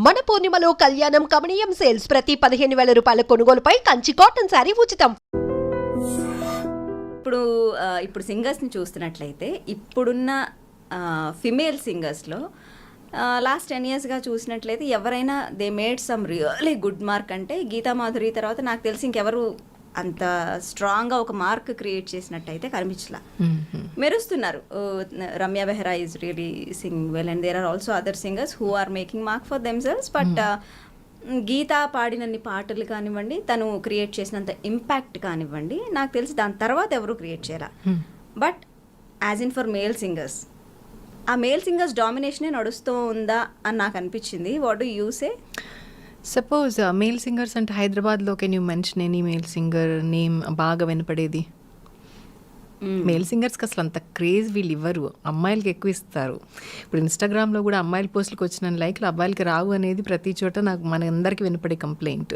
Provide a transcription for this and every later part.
మన పూర్ణిమలో కళ్యాణం కమనీయం సేల్స్ ప్రతి 15,000 రూపాయల కొనుగోలుపై కంచి కాటన్ శారీ ఉచితం. ఇప్పుడు సింగర్స్ని చూస్తున్నట్లయితే ఇప్పుడున్న ఫిమేల్ సింగర్స్లో లాస్ట్ 10 yearsగా చూసినట్లయితే ఎవరైనా they made some really good mark అంటే గీతా మాధురి తర్వాత నాకు తెలిసి ఇంకెవరు అంత స్ట్రాంగ్గా ఒక మార్క్ క్రియేట్ చేసినట్టయితే కనిపించలా. మెరుస్తున్నారు. Ramya Behara is really sing well and there are also other singers who are making mark for themselves. But Geetha పాడినన్ని పాటలు కానివ్వండి, తను క్రియేట్ చేసినంత ఇంపాక్ట్ కానివ్వండి, నాకు తెలిసి దాని తర్వాత ఎవరు క్రియేట్ చేయాల. But as in for male singers, ఆ మేల్ సింగర్స్ డామినేషనే నడుస్తూ ఉందా అని నాకు అనిపించింది. What do you say? Suppose male singers అంటే హైదరాబాద్లో can you mention any male singer name బాగా వినపడేది? మేల్ సింగర్స్కి అసలు అంత క్రేజ్ వీళ్ళు ఇవ్వరు, అమ్మాయిలకి ఎక్కువ ఇస్తారు. ఇప్పుడు ఇన్స్టాగ్రామ్లో కూడా అమ్మాయిల పోస్టులకు వచ్చిన లైక్లు అబ్బాయిలకి రావు అనేది ప్రతి చోట నాకు మన అందరికీ వినపడే కంప్లైంట్.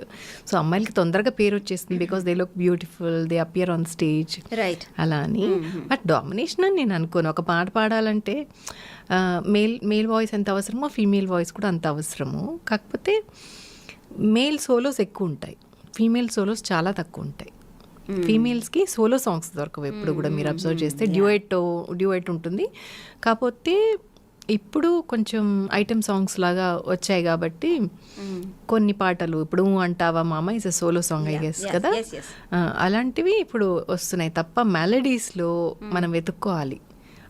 సో అమ్మాయిలకి తొందరగా పేరు వచ్చేస్తుంది because they look beautiful, they appear on stage, right, అలా అని. బట్ డామినేషన్ అని నేను అనుకోను. ఒక పాట పాడాలంటే మేల్ వాయిస్ ఎంత అవసరమో ఫీమేల్ వాయిస్ కూడా అంత అవసరము. కాకపోతే మేల్ సోలోస్ ఎక్కువ ఉంటాయి, ఫీమేల్ సోలోస్ చాలా తక్కువ ఉంటాయి. ఫీమేల్స్కి సోలో సాంగ్స్ దొరకవు ఎప్పుడు కూడా. మీరు అబ్జర్వ్ చేస్తే డ్యూయట్ ఉంటుంది. కాకపోతే ఇప్పుడు కొంచెం ఐటమ్ సాంగ్స్ లాగా వచ్చాయి కాబట్టి కొన్ని పాటలు ఇప్పుడు అంటావా మామ is a solo song I guess కదా, అలాంటివి ఇప్పుడు వస్తున్నాయి తప్ప మెలడీస్లో మనం వెతుక్కోవాలి.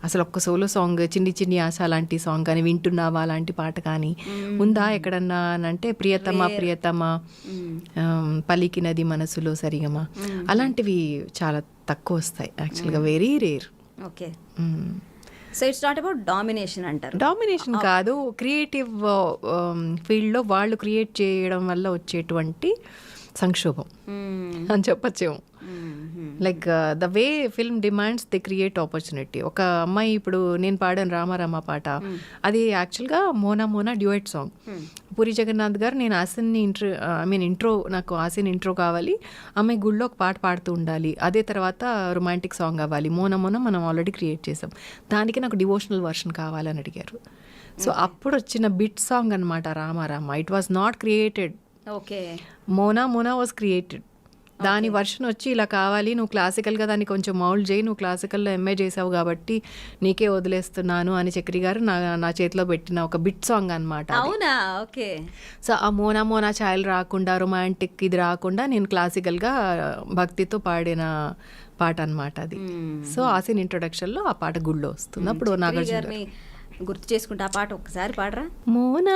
అసలు ఒక్క సోలో సాంగ్ చిన్ని చిన్ని ఆశ లాంటి సాంగ్ కానీ, వింటున్నావా లాంటి పాట కానీ ఉందా ఎక్కడన్నా అంటే ప్రియతమా పలికినది మనసులో సరిగమా అలాంటివి చాలా తక్కువ వస్తాయి యాక్చువల్గా, very rare. Okay, so it's not about domination అంటారు. డామినేషన్ కాదు, క్రియేటివ్ ఫీల్డ్లో వాళ్ళు క్రియేట్ చేయడం వల్ల వచ్చేటువంటి సంక్షోభం అని చెప్పచ్చేమో. Like the way film demands they create opportunity. ఒక అమ్మాయి ఇప్పుడు నేను పాడాను రామారామ పాట, అది యాక్చువల్గా మోనా డ్యూయట్ సాంగ్. పూరి జగన్నాథ్ గారు నేను ఆసిన్ని ఇంట్రో నాకు ఆసిన్ ఇంట్రో కావాలి, అమ్మాయి గుళ్ళో ఒక పాట పాడుతూ ఉండాలి, అదే తర్వాత రొమాంటిక్ సాంగ్ కావాలి. మోనా మనం ఆల్రెడీ క్రియేట్ చేసాం, దానికి నాకు డివోషనల్ వర్షన్ కావాలని అడిగారు. సో అప్పుడు వచ్చిన బిట్ సాంగ్ అనమాట Rama Rama. It was not created. Okay, Mona was created. దాని వర్షన్ వచ్చి ఇలా కావాలి, నువ్వు క్లాసికల్గా దాన్ని కొంచెం మౌల్డ్ చేయి, నువ్వు క్లాసికల్లో ఎంఏ చేసావు కాబట్టి నీకే వదిలేస్తున్నాను అని చక్రి గారు నా చేతిలో పెట్టిన ఒక బిట్ సాంగ్ అనమాట. అవునా? ఓకే. సో ఆ మోనా ఛాయలు రాకుండా, రొమాంటిక్ ఇది రాకుండా నేను క్లాసికల్గా భక్తితో పాడిన పాట అనమాట అది. సో ఆసిన్ ఇంట్రొడక్షన్లో ఆ పాట గుళ్ళో వస్తుంది. అప్పుడు నాగార్జున గుర్తు చేసుకుంటే ఆ పాట ఒక్కసారి పాడరా. మోనా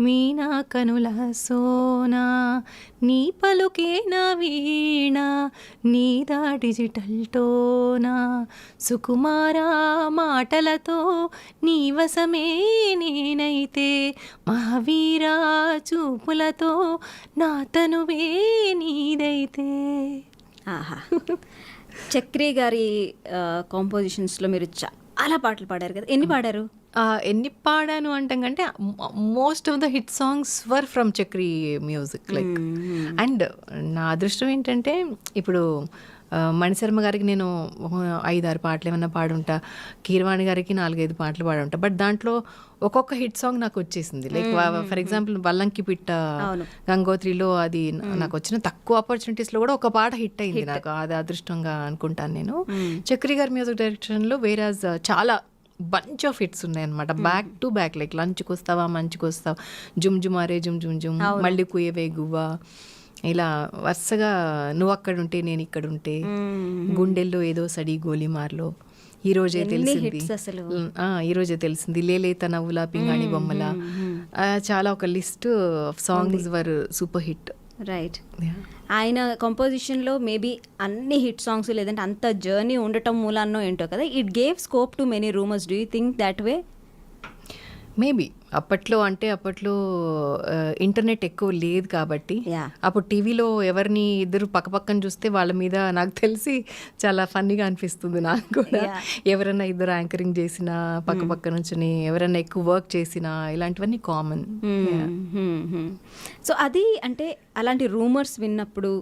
మీనా కనుల సోనా, నీ పలుకే నా వీణ, నీదా డిజిటల్ టోనా, సుకుమారా మాటలతో నీ వశమే నేనైతే, మహావీరా చూపులతో నా తనువే నీదైతే. ఆహా, చక్రి గారి కాంపోజిషన్స్లో మీరు చాలా పాటలు పాడారు కదా, ఎన్ని పాడారు? ఎన్ని పాడాను అంటే most of the hit songs were from Chakri music. Like and నా అదృష్టం ఏంటంటే ఇప్పుడు మణిశర్మ గారికి నేను 5-6 పాటలు ఏమన్నా పాడుంటా, కీరవాణి గారికి 4-5 పాటలు పాడుంటా. బట్ దాంట్లో ఒక్కొక్క హిట్ సాంగ్ నాకు వచ్చేసింది. లైక్ ఫర్ ఎగ్జాంపుల్ వల్లంకి పిట్ట గంగోత్రిలో అది నాకు వచ్చిన తక్కువ ఆపర్చునిటీస్లో కూడా ఒక పాట హిట్ అయింది నాకు. అది అదృష్టంగా అనుకుంటాను నేను. చక్రి గారి మ్యూజిక్ డైరెక్షన్లో వేరాజ్ చాలా బంచ్ ఆఫ్ హిట్స్ ఉన్నాయన్నమాట, బ్యాక్ టు బ్యాక్. లైక్ లంచ్కి వస్తావా మంచుకు వస్తావా, జుమ్ జుమారే జుమ్ మళ్ళీ కుయవే గువ్వా, ఇలా వరుసగా నువ్వు అక్కడుంటే నేను ఇక్కడుంటే, గుండెల్లో ఏదో సడి గోలిమార్లో, ఈరోజే తెలిసింది, లేలేత నవ్వులా పింగాణి బొమ్మల, చాలా ఒక list of songs were super hit. Right. ఆయన కంపోజిషన్లో మేబీ అన్ని హిట్ సాంగ్స్ లేదంటే అంత జర్నీ ఉండటం మూలాన్నో ఏంటో కదా, it gave scope to many rumours. Do you think that way? Maybe అప్పట్లో ఇంటర్నెట్ ఎక్కువ లేదు కాబట్టి, అప్పుడు టీవీలో ఎవరిని ఇద్దరు పక్కపక్కన చూస్తే వాళ్ళ మీద నాకు తెలిసి చాలా ఫన్నీగా అనిపిస్తుంది నాకు కూడా. ఎవరైనా ఇద్దరు యాంకరింగ్ చేసినా పక్క నుంచి ఎవరైనా ఎక్కువ వర్క్ చేసినా ఇలాంటివన్నీ కామన్. సో అది అంటే అలాంటి రూమర్స్ విన్నప్పుడు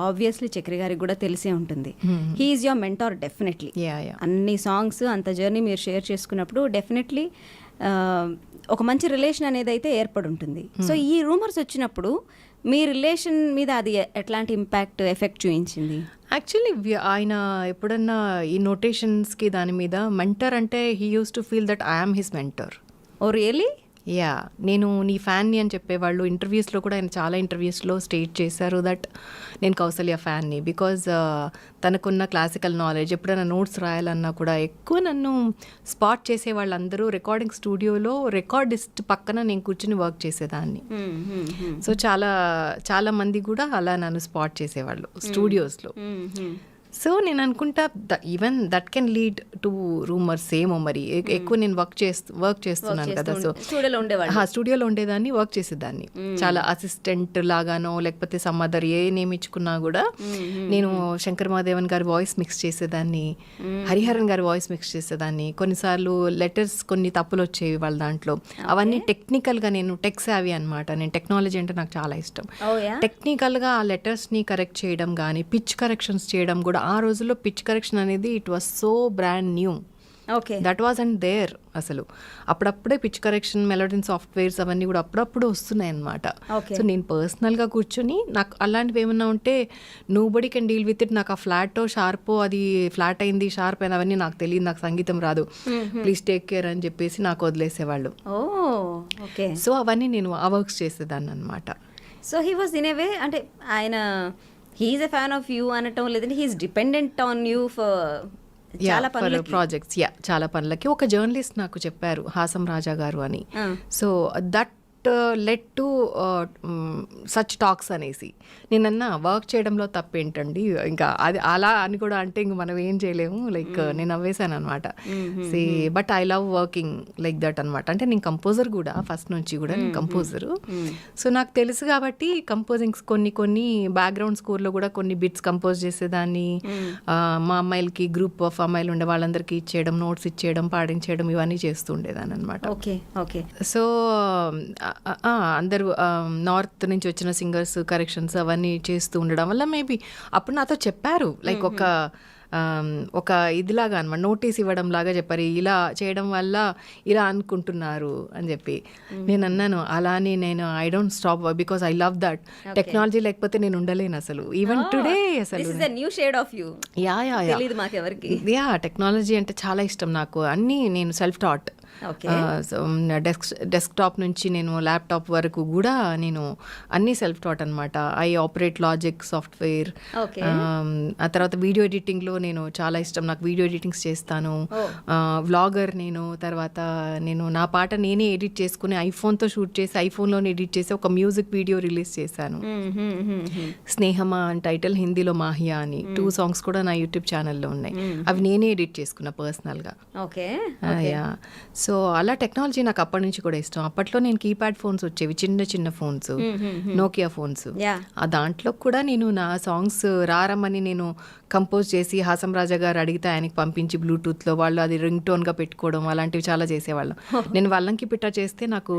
ఆబ్వియస్లీ చక్రి గారికి కూడా తెలిసే ఉంటుంది. He is your mentor definitely. అన్ని సాంగ్స్ అంత జర్నీ మీరు షేర్ చేసుకున్నప్పుడు డెఫినెట్లీ ఒక మంచి రిలేషన్ అనేది అయితే ఏర్పడి ఉంటుంది. సో ఈ రూమర్స్ వచ్చినప్పుడు మీ రిలేషన్ మీద అది ఎట్లాంటి ఇంపాక్ట్ ఎఫెక్ట్ చూపించింది? యాక్చువల్లీ ఆయన ఎప్పుడన్నా ఈ నోటేషన్స్కి దాని మీద మెంటర్ అంటే he used to feel that I'm his mentor. Oh really? Yeah, నేను నీ ఫ్యాన్ని అని చెప్పేవాళ్ళు. ఇంటర్వ్యూస్లో కూడా ఆయన చాలా ఇంటర్వ్యూస్లో స్టేట్ చేశారు దట్ నేను కౌసల్య ఫ్యాన్ని. బికాజ్ తనకున్న క్లాసికల్ నాలెడ్జ్, ఎప్పుడైనా నోట్స్ రాయాలన్నా కూడా ఎక్కువ నన్ను స్పాట్ చేసే వాళ్ళందరూ రికార్డింగ్ స్టూడియోలో రికార్డిస్ట్ పక్కన నేను కూర్చుని వర్క్ చేసేదాన్ని. సో చాలా మంది కూడా అలా నన్ను స్పాట్ చేసేవాళ్ళు స్టూడియోస్లో. సో నేను అనుకుంటా even that can lead to rumours ఏమో మరి. ఎక్కువ నేను వర్క్ చేస్తున్నాను కదా, సో స్టూడియోలో ఉండేదాన్ని, వర్క్ చేసేదాన్ని. చాలా అసిస్టెంట్ లాగానో లేకపోతే సమ్ అదర్ ఏ నేమ్ ఇచ్చుకున్నా కూడా నేను శంకర్ మహాదేవన్ గారి వాయిస్ మిక్స్ చేసేదాన్ని, హరిహరన్ గారి వాయిస్ మిక్స్ చేసేదాన్ని. కొన్నిసార్లు లెటర్స్ కొన్ని తప్పులు వచ్చేవి వాళ్ళ దాంట్లో. అవన్నీ టెక్నికల్గా, నేను టెక్ సావి అనమాట. నేను టెక్నాలజీ అంటే నాకు చాలా ఇష్టం. టెక్నికల్గా ఆ లెటర్స్ని కరెక్ట్ చేయడం కానీ, పిచ్ కరెక్షన్స్ చేయడం కూడా. ఆ రోజుల్లో పిచ్ కరెక్షన్ అనేది it was so brand new. Okay, that was and there అసలు. అప్పుడప్పుడే పిచ్ కరెక్షన్, మెలోడిన్ సాఫ్ట్వేర్స్ అవన్నీ కూడా అప్పుడప్పుడు వస్తున్నాయి అనమాట. సో నేను పర్సనల్గా కూర్చొని నాకు అలాంటివి ఏమన్నా ఉంటే nobody can deal with it. నాకు ఆ ఫ్లాటో షార్పో, అది ఫ్లాట్ అయింది షార్ప్ అయిన అవన్నీ నాకు తెలియదు, నాకు సంగీతం రాదు, ప్లీజ్ టేక్ కేర్ అని చెప్పేసి నాకు వదిలేసేవాళ్ళు. సో అవన్నీ నేను ఆ వర్క్స్ చేసేదాన్ని అనమాట. So he was in a way, అంటే ఆయన he's a fan of you అనటం లేదంటే he's dependent on you for చాలా ప్రాజెక్ట్స్. చాలా పనులకి. ఒక జర్నలిస్ట్ నాకు చెప్పారు, హాసం రాజా గారు అని. So that led to such talks అనేసి. నేనన్నా వర్క్ చేయడంలో తప్పేంటండి, ఇంకా అది అలా అని కూడా అంటే ఇంక మనం ఏం చేయలేము. లైక్ నేను నవ్వేశాను అనమాట. But I love working like that అనమాట. అంటే నేను కంపోజర్ కూడా, ఫస్ట్ నుంచి కూడా నేను కంపోజరు. సో నాకు తెలుసు కాబట్టి కంపోజింగ్స్ కొన్ని బ్యాక్గ్రౌండ్ స్కోర్లో కూడా కొన్ని బిట్స్ కంపోజ్ చేసేదాన్ని. మా అమ్మాయిలకి, గ్రూప్ ఆఫ్ అమ్మాయిలు ఉండే వాళ్ళందరికీ ఇచ్చేయడం, నోట్స్ ఇచ్చేయడం, పాడించేయడం, ఇవన్నీ చేస్తూ ఉండేదాన్ని అనమాట. సో అందరూ నార్త్ నుంచి వచ్చిన సింగర్స్ కరెక్షన్స్ అవన్నీ చేస్తూ ఉండడం వల్ల మేబీ అప్పుడు నాతో చెప్పారు, లైక్ ఒక ఇదిలాగా అనమాట, నోటీస్ ఇవ్వడం లాగా చెప్పారు, ఇలా చేయడం వల్ల ఇలా అనుకుంటున్నారు అని చెప్పి. నేను అన్నాను అలానే నేను I don't stop because I love that. Technology లేకపోతే నేను ఉండలేను అసలు. ఈవెన్ టుడే అసలు టెక్నాలజీ అంటే చాలా ఇష్టం నాకు. అన్నీ నేను సెల్ఫ్ టాట్. డెస్క్టాప్ నుంచి నేను ల్యాప్టాప్ వరకు కూడా నేను అన్నీ సెల్ఫ్ టాట్ అనమాట. I operate logic software. ఆ తర్వాత వీడియో ఎడిటింగ్లో నేను చాలా ఇష్టం, నాకు వీడియో ఎడిటింగ్స్ చేస్తాను. వ్లాగర్ నేను. తర్వాత నేను నా పాట నేనే ఎడిట్ చేసుకుని ఐఫోన్తో షూట్ చేసి ఐఫోన్లోనే ఎడిట్ చేసి ఒక మ్యూజిక్ వీడియో రిలీజ్ చేశాను. స్నేహమా అని టైటిల్, హిందీలో మాహియా అని. 2 songs కూడా నా యూట్యూబ్ ఛానల్లో ఉన్నాయి. అవి నేనే ఎడిట్ చేసుకున్నా పర్సనల్గా. సో అలా టెక్నాలజీ నాకు అప్పటి నుంచి కూడా ఇష్టం. అప్పట్లో నేను కీప్యాడ్ ఫోన్స్ వచ్చేవి, చిన్న ఫోన్స్, నోకియా ఫోన్స్. ఆ దాంట్లో కూడా నేను నా సాంగ్స్ రారమ్మని నేను కంపోజ్ చేసి హాసం రాజా గారు అడిగితే ఆయనకి పంపించి బ్లూటూత్లో వాళ్ళు అది రింగ్ టోన్గా పెట్టుకోవడం అలాంటివి చాలా చేసేవాళ్ళం. నేను వాళ్ళకి పిట్ట చేస్తే నాకు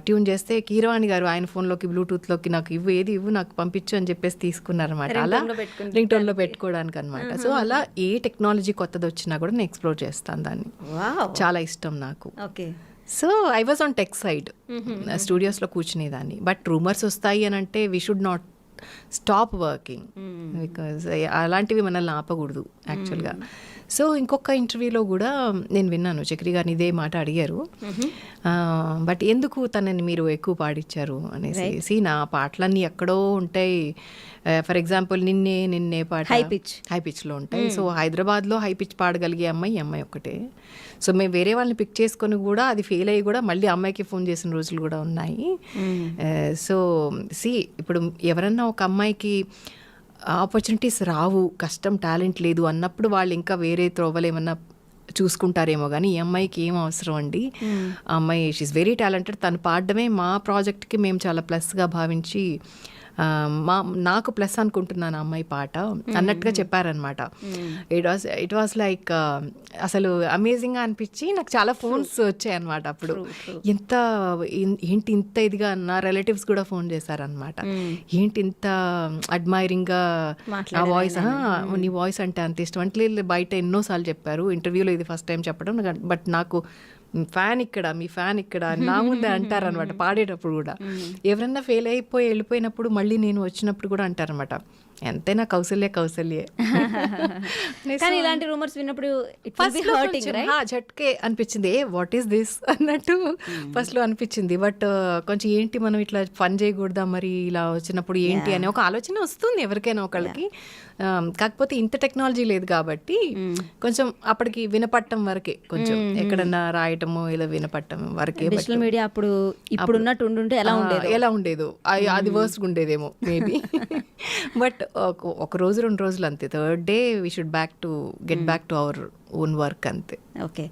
ట్యూన్ చేస్తే కీరవాణి గారు ఆయన ఫోన్లోకి బ్లూటూత్లోకి నాకు ఇవ్వు నాకు పంపించు అని చెప్పేసి తీసుకున్నారనమాట. అలా రింగ్ టోన్లో పెట్టుకోవడానికి అనమాట. సో అలా ఏ టెక్నాలజీ కొత్తది వచ్చినా కూడా నేను ఎక్స్ప్లోర్ చేస్తాను దాన్ని. చాలా ఇష్టం నాకు. So I was on tech side, స్టూడియోస్లో కూర్చునేదాన్ని. బట్ రూమర్స్ వస్తాయి అని అంటే we should not stop working, because అలాంటివి మనల్ని ఆపకూడదు యాక్చువల్గా. సో ఇంకొక ఇంటర్వ్యూలో కూడా నేను విన్నాను, చక్రి గారిని ఇదే మాట అడిగారు, బట్ ఎందుకు తనని మీరు ఎక్కువ పాడించారు అనేసి. నా పాటలన్నీ ఎక్కడో ఉంటాయి. ఫర్ ఎగ్జాంపుల్ నిన్నే పాట హై పిచ్లో ఉంటాయి. సో హైదరాబాద్లో హై పిచ్ పాడగలిగే అమ్మాయి ఒక్కటే. సో మేము వేరే వాళ్ళని పిక్ చేసుకొని కూడా అది ఫెయిల్ అయ్యి కూడా మళ్ళీ అమ్మాయికి ఫోన్ చేసిన రోజులు కూడా ఉన్నాయి. సో ఇప్పుడు ఎవరన్నా ఒక అమ్మాయికి ఆపర్చునిటీస్ రావు, కష్టం, టాలెంట్ లేదు అన్నప్పుడు వాళ్ళు ఇంకా వేరే త్రోవలు ఏమన్నా చూసుకుంటారేమో, కానీ ఈ అమ్మాయికి ఏం అవసరం అండి, ఆ అమ్మాయి షీఈస్ వెరీ టాలెంటెడ్, తను పాడడమే మా ప్రాజెక్ట్కి మేము చాలా ప్లస్గా భావించి నాకు ప్లస్ అనుకుంటున్నాను అమ్మాయి పాట అన్నట్టుగా చెప్పారనమాట. ఇట్ వాస్ లైక్ అసలు అమేజింగ్గా అనిపించి నాకు చాలా ఫోన్స్ వచ్చాయి అనమాట. అప్పుడు ఏంటి ఇంత ఇదిగా, నా రిలేటివ్స్ కూడా ఫోన్ చేశారనమాట, ఏంటి ఇంత అడ్మైరింగ్గా ఆ వాయిస్, నీ వాయిస్ అంటే అంత ఇష్టం అంటే. బయట ఎన్నోసార్లు చెప్పారు, ఇంటర్వ్యూలో ఇది ఫస్ట్ టైం చెప్పడం, బట్ నాకు ఫ్యాన్ ఇక్కడ, మీ ఫ్యాన్ ఇక్కడ అని నా ముందే అంటారనమాట పాడేటప్పుడు కూడా. ఎవరన్నా ఫెయిల్ అయిపోయి వెళ్ళిపోయినప్పుడు మళ్ళీ నేను వచ్చినప్పుడు కూడా అంటారనమాట, ఎంతైనా కౌసల్యే కౌసల్యే. కానీ ఇలాంటి రూమర్స్ విన్నప్పుడు it will be hurting, right? झटके అనిపించింది, వాట్ ఈస్ దిస్ అన్నట్టు ఫస్ట్ లో అనిపించింది. బట్ కొంచెం ఏంటి మనం ఇట్లా ఫన్ చేయకూడదా మరి ఇలా వచ్చినప్పుడు ఏంటి అనే ఒక ఆలోచన వస్తుంది ఎవరికైనా ఒకళ్ళకి. కాకపోతే ఇంత టెక్నాలజీ లేదు కాబట్టి కొంచెం అప్పటికి వినపట్టం వరకే, కొంచెం ఎక్కడన్నా రాయటము ఇలా వినపట్టం వరకే. డిజిటల్ మీడియా అప్పుడు ఇప్పుడున్నట్టు ఉండుంటే ఎలా ఉండేదో అది వర్స్ట్గా ఉండేదేమో మేబీ. బట్ ఒక రోజు 2 రోజులు అంతే. Third day we should get back to our own work అంతే. ఓకే.